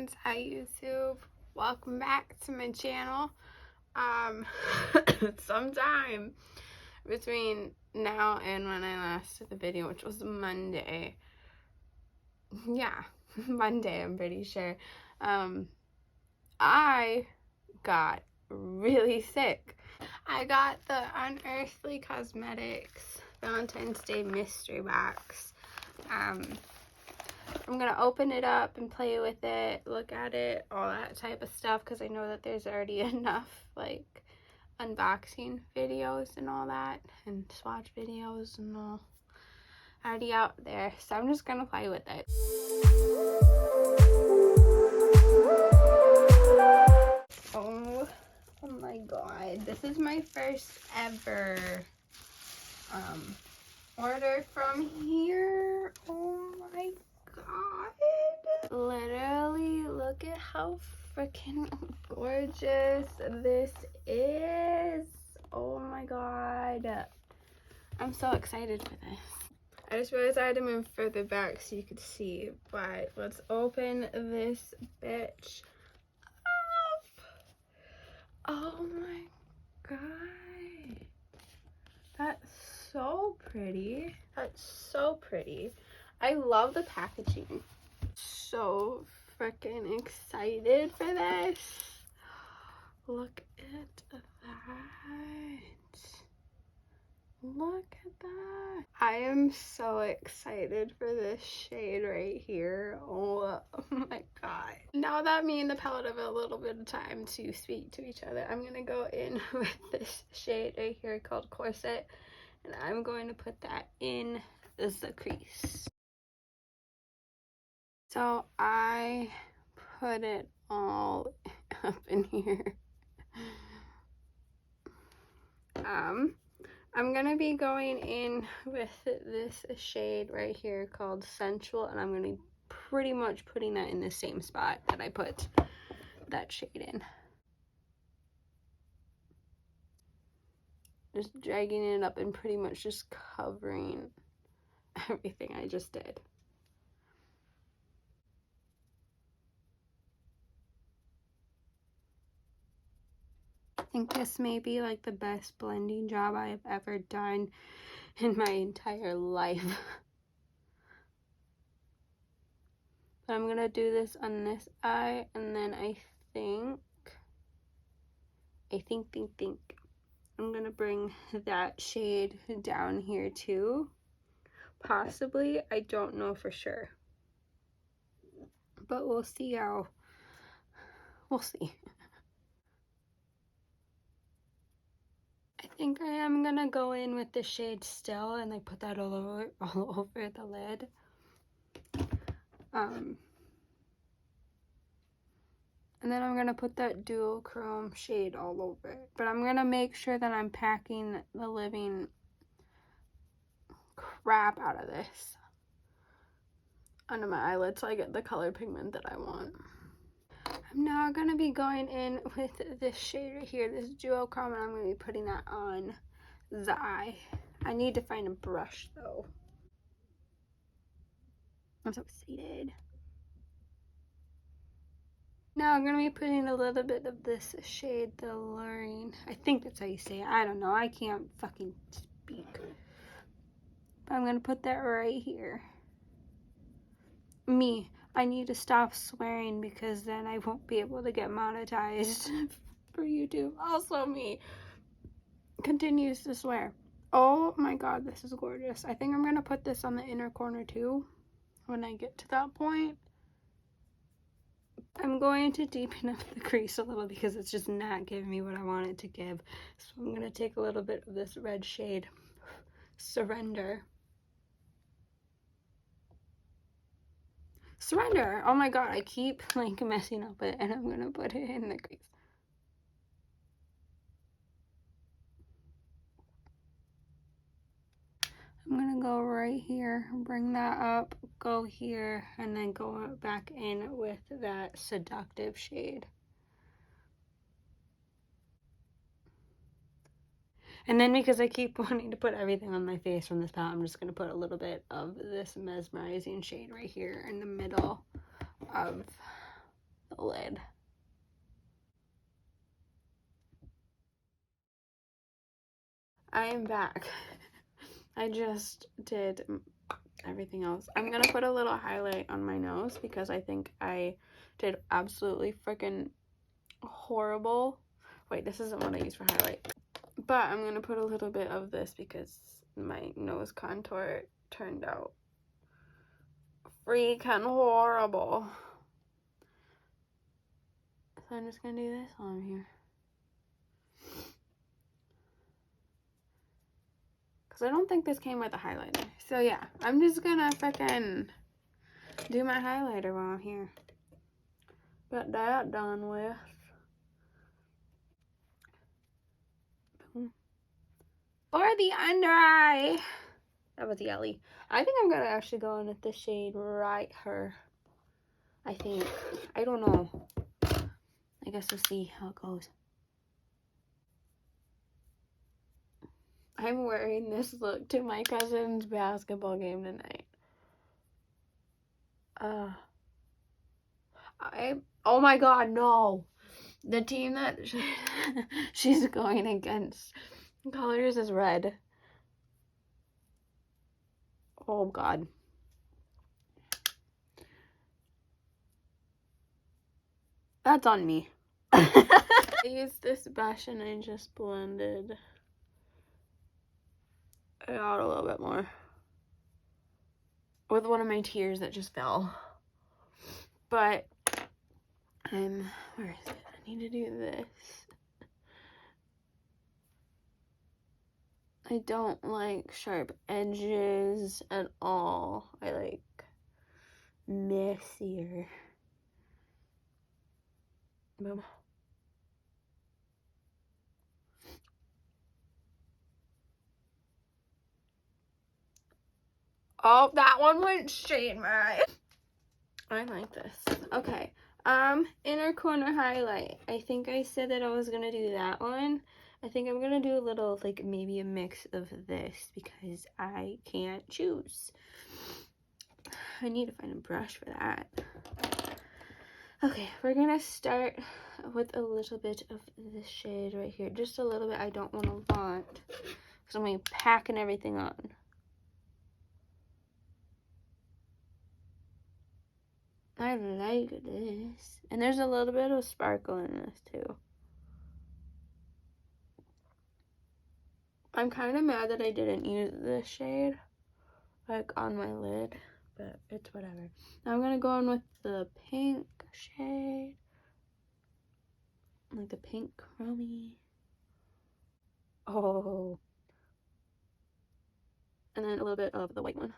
friends. Hi YouTube. Welcome back to my channel. Sometime between now and when I last did the video, which was Monday. Yeah, Monday, I'm pretty sure. I got really sick. I got the UnEarthly Cosmetics Valentines Day Mystery Box. I'm gonna open it up and play with it, look at it, all that type of stuff, because I know that there's already enough like unboxing videos and all that, and swatch videos and all already out there. So I'm just gonna play with it. Oh my god, this is my first ever order from here. Oh my god, literally look at how freaking gorgeous this is. Oh my god, I'm so excited for this. I just realized I had to move further back so you could see, but let's open this bitch up. Oh my god, that's so pretty. That's so pretty. I love the packaging. So freaking excited for this. Look at that. Look at that. I am so excited for this shade right here. Oh my god. Now that me and the palette have a little bit of time to speak to each other, I'm gonna go in with this shade right here called Corset, and I'm going to put that in the crease. So I put it all up in here. I'm gonna be going in with this shade right here called Sensual, and I'm gonna be pretty much putting that in the same spot that I put that shade in. Just dragging it up and pretty much just covering everything I just did. I think this may be like the best blending job I have ever done in my entire life. But I'm gonna do this on this eye, and then I think I'm gonna bring that shade down here too. Possibly, I don't know for sure. But we'll see we'll see. I think I am gonna go in with the shade Still and like put that all over the lid. And then I'm gonna put that dual chrome shade all over it. But I'm gonna make sure that I'm packing the living crap out of this under my eyelids so I get the color pigment that I want. I'm now gonna be going in with this shade right here, this duochrome, and I'm gonna be putting that on the eye. I need to find a brush though. I'm so excited. Now I'm gonna be putting a little bit of this shade, the Luring. I think that's how you say it. I don't know. I can't fucking speak. But I'm gonna put that right here. I need to stop swearing because then I won't be able to get monetized for YouTube. Also continues to swear. Oh my god, this is gorgeous. I think I'm gonna put this on the inner corner too when I get to that point. I'm going to deepen up the crease a little because it's just not giving me what I want it to give. So I'm gonna take a little bit of this red shade, Surrender. Oh my god, I keep like messing up it, and I'm gonna put it in the crease. I'm gonna go right here, bring that up, go here, and then go back in with that Seductive shade. And then because I keep wanting to put everything on my face from this palette, I'm just gonna put a little bit of this Mesmerizing shade right here in the middle of lid. I am back. I just did everything else. I'm gonna put a little highlight on my nose because I think I did absolutely freaking horrible. Wait, this isn't what I use for highlight. But I'm gonna put a little bit of this because my nose contour turned out freaking horrible. So I'm just gonna do this while I'm here. Because I don't think this came with a highlighter. So yeah, I'm just gonna freaking do my highlighter while I'm here. Got that done with. Boom. For the under eye. That was yelly. I think I'm gonna actually go in with the shade right here. I think. I don't know. I guess we'll see how it goes. I'm wearing this look to my cousin's basketball game tonight. Oh my god, no. The team that she's going against, colors is red. Oh god. That's on me. I used this brush and I just blended it out a little bit more with one of my tears that just fell. But where is it? I need to do this. I don't like sharp edges at all. I like messier. Boom. Oh, that one went straight in my eye. I like this. Okay. Inner corner highlight. I think I said that I was gonna do that one. I think I'm gonna do a little, like, maybe a mix of this because I can't choose. I need to find a brush for that. Okay, we're gonna start with a little bit of this shade right here. Just a little bit. I don't want a lot because I'm gonna be packing everything on. I like this. And there's a little bit of sparkle in this too. I'm kind of mad that I didn't use this shade, like, on my lid, but it's whatever. Now I'm gonna go in with the pink shade, like the pink chromey. Oh. And then a little bit of the white one.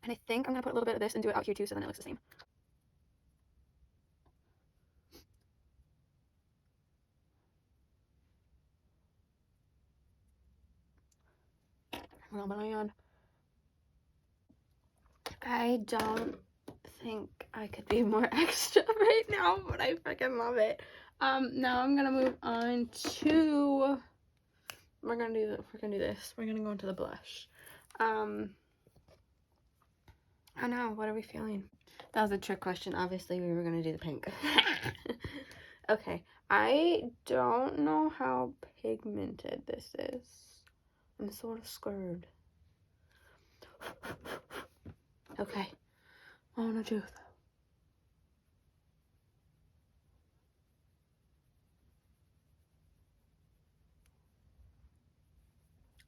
And I think I'm gonna put a little bit of this and do it out here too, so then it looks the same. Oh man. I don't think I could be more extra right now, but I freaking love it. Now I'm gonna move on to, we're gonna do this. We're gonna go into the blush. I know, what are we feeling? That was a trick question. Obviously, we were gonna do the pink. Okay, I don't know how pigmented this is. I'm sort of scared. Okay, on the truth.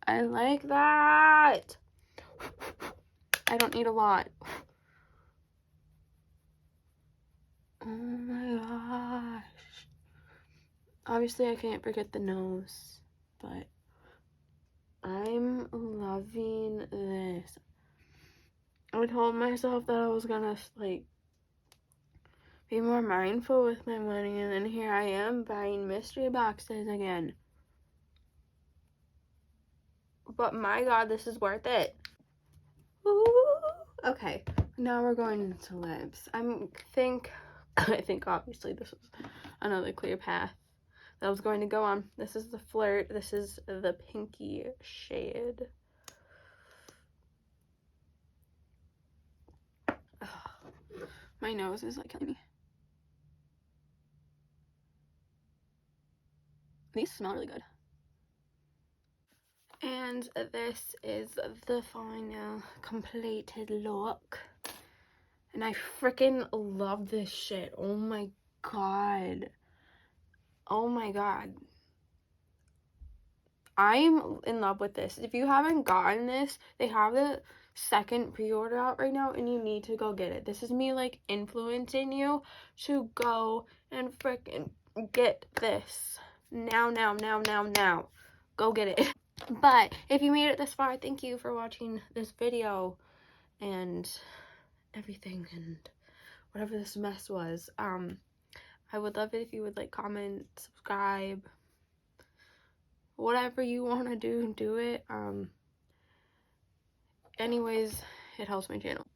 I like that. I don't need a lot. Oh my gosh. Obviously, I can't forget the nose, but I'm loving this. I told myself that I was gonna, like, be more mindful with my money, and then here I am buying mystery boxes again. But my god, this is worth it. Ooh. Okay, now we're going into lips. I think obviously this is another clear path that I was going to go on. This is the Flirt. This is the pinky shade. My nose is like killing me. These smell really good. And this is the final completed look. And I freaking love this shit. Oh my god. Oh my god. I'm in love with this. If you haven't gotten this, they have the second pre-order out right now and you need to go get it. This is me like influencing you to go and freaking get this. Now. Go get it. But if you made it this far, thank you for watching this video and everything and whatever this mess was. I would love it if you would like, comment, subscribe, whatever you want to do it. Anyways, it helps my channel.